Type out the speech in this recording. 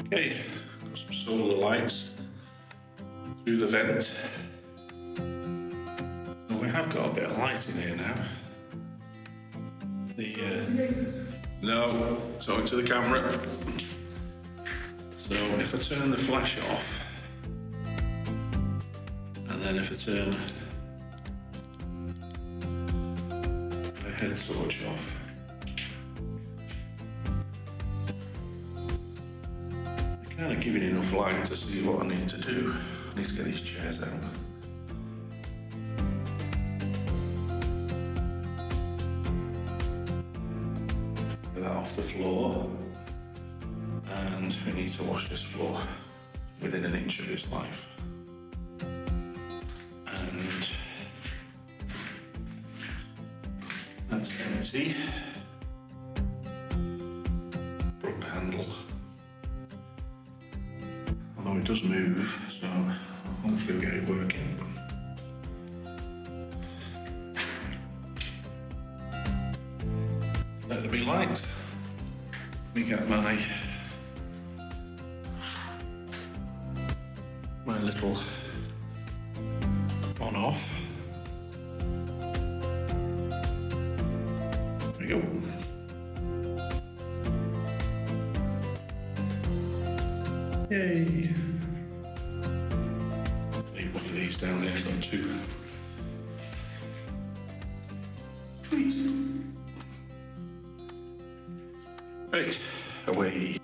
Okay, got some solar lights through the vent. So we have got a bit of light in here now. No, talking to the camera. So if I turn the flash off, and then if I turn the head torch off, I'm kind of giving enough light to see what I need to do. I need to get these chairs out. Get that off the floor. And we need to wash this floor within an inch of its life. And that's empty. Broke the handle. Although it does move, so hopefully we'll get it working. Let there be light. Let me get my little on off. There we go. Yay! Leave one of these down there, it's not too. Sweet. Right, away.